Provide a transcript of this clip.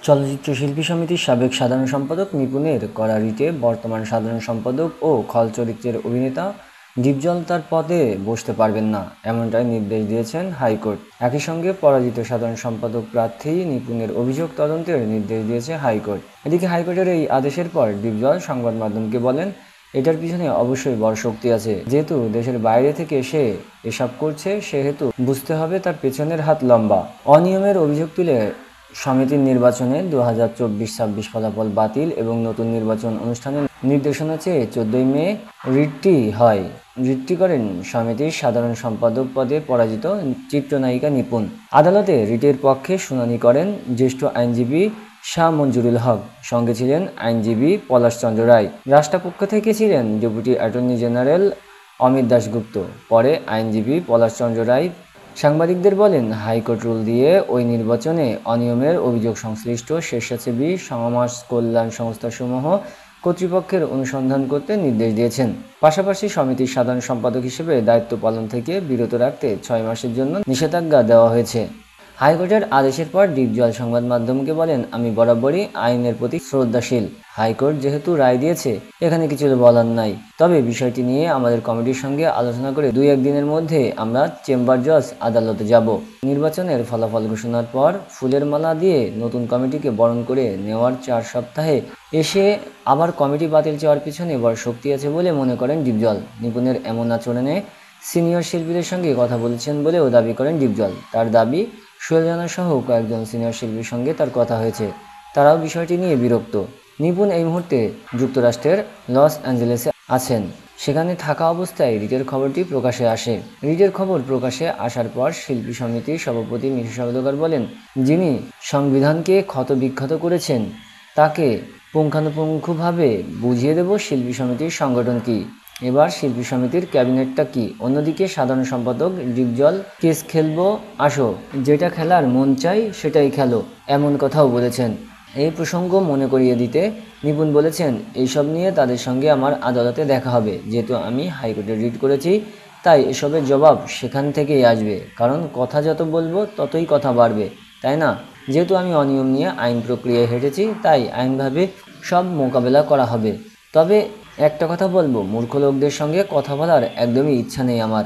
চলচ্চিত্র শিল্পী সমিতির সাবেক সাধারণ সম্পাদক নিপুণের করা রিটে বর্তমান সাধারণ সম্পাদক ও খল চরিত্রের অভিনেতা ডিপজল তার পদে বসতে পারবেন না, এমনটাই নির্দেশ দিয়েছেন হাইকোর্ট। একই সঙ্গে পরাজিত সাধারণ সম্পাদক প্রার্থী নিপুণের অভিযোগ তদন্তের নির্দেশ দিয়েছে হাইকোর্ট। এদিকে হাইকোর্টের এই আদেশের পর ডিপজল সংবাদ মাধ্যমকে বলেন, এটার পিছনে অবশ্যই বড় শক্তি আছে। যেহেতু দেশের বাইরে থেকে সে এসব করছে, সেহেতু বুঝতে হবে তার পেছনের হাত লম্বা। অনিয়মের অভিযোগ তুলে সমিতির নির্বাচনে 2024-26 ফলাফল বাতিল এবং নতুন নির্বাচন অনুষ্ঠানের নির্দেশনা চেয়ে 14 মে রিটটি হয়। রিটটি করেন সমিতির সাধারণ সম্পাদক পদে পরাজিত চিত্রনায়িকা নিপুণ। আদালতে রিটের পক্ষে শুনানি করেন জ্যেষ্ঠ আইনজীবী শাহ মঞ্জুরুল হক, সঙ্গে ছিলেন আইনজীবী পলাশ চন্দ্র রায়। রাষ্ট্রপক্ষ থেকে ছিলেন deputy attorney general Amit Dasgupta. পরে আইনজীবী পলাশ চন্দ্র রায় সাংবাদিকদের বলেন, হাইকোর্ট রুল দিয়ে ওই নির্বাচনে অনিয়মের অভিযোগ সংশ্লিষ্ট স্বেচ্ছাসেবী সমাজ কল্যাণ সংস্থাসমূহ কর্তৃপক্ষের অনুসন্ধান করতে নির্দেশ দিয়েছেন। পাশাপাশি সমিতির সাধারণ সম্পাদক হিসেবে দায়িত্ব পালন থেকে বিরত রাখতে 6 মাসের জন্য নিষেধাজ্ঞা দেওয়া হয়েছে। হাইকোর্টের আদেশের পর ডিপজল সংবাদ মাধ্যমকে বলেন, আমি বরাবরই আইনের প্রতি শ্রদ্ধাশীল। হাইকোর্ট যেহেতু রায় দিয়েছে, এখানে কিছু বলার নাই। তবে বিষয়টি নিয়ে আমাদের কমিটির সঙ্গে আলোচনা করে 2-1 দিনের মধ্যে আমরা চেম্বার জজ আদালতে যাব। নির্বাচনের ফলাফল ঘোষণার পর ফুলের মালা দিয়ে নতুন কমিটিকে বরণ করে নেওয়ার 4 সপ্তাহে এসে আবার কমিটি বাতিল চাওয়ার পিছনে বড় শক্তি আছে বলে মনে করেন ডিপজল। নিপুণের এমন আচরণে সিনিয়র শিল্পীদের সঙ্গে কথা বলেছেন বলেও দাবি করেন ডিপজল। তার দাবি, সোহেল রানা সহ কয়েকজন সিনিয়র শিল্পীর সঙ্গে তার কথা হয়েছে, তারাও বিষয়টি নিয়ে বিরক্ত। নিপুণ এই মুহূর্তে যুক্তরাষ্ট্রের লস অ্যাঞ্জেলেসে আছেন। সেখানে থাকা অবস্থায় রিটের খবরটি প্রকাশে আসে। রিটের খবর প্রকাশে আসার পর শিল্পী সমিতির সভাপতি মিশু সওদাগর বলেন, যিনি সংবিধানকে ক্ষতবিক্ষত করেছেন তাকে পুঙ্খানুপুঙ্খভাবে বুঝিয়ে দেব শিল্পী সমিতির সংগঠন কী, এবার শিল্পী সমিতির ক্যাবিনেটটা কি। অন্যদিকে সাধারণ সম্পাদক ডিপজল, কেস খেলবো আসো, যেটা খেলার মন চাই সেটাই খেলো, এমন কথাও বলেছেন। এই প্রসঙ্গ মনে করিয়ে দিতে নিপুণ বলেছেন, এইসব নিয়ে তাদের সঙ্গে আমার আদালতে দেখা হবে। যেহেতু আমি হাইকোর্টে রিট করেছি, তাই এসবের জবাব সেখান থেকেই আসবে। কারণ কথা যত বলবো ততই কথা বাড়বে, তাই না? যেহেতু আমি অনিয়ম নিয়ে আইন প্রক্রিয়ায় হেঁটেছি, তাই আইনভাবে সব মোকাবেলা করা হবে। তবে একটা কথা বলবো, মূর্খ লোকদের সঙ্গে কথা বলার একদমই ইচ্ছা নেই আমার।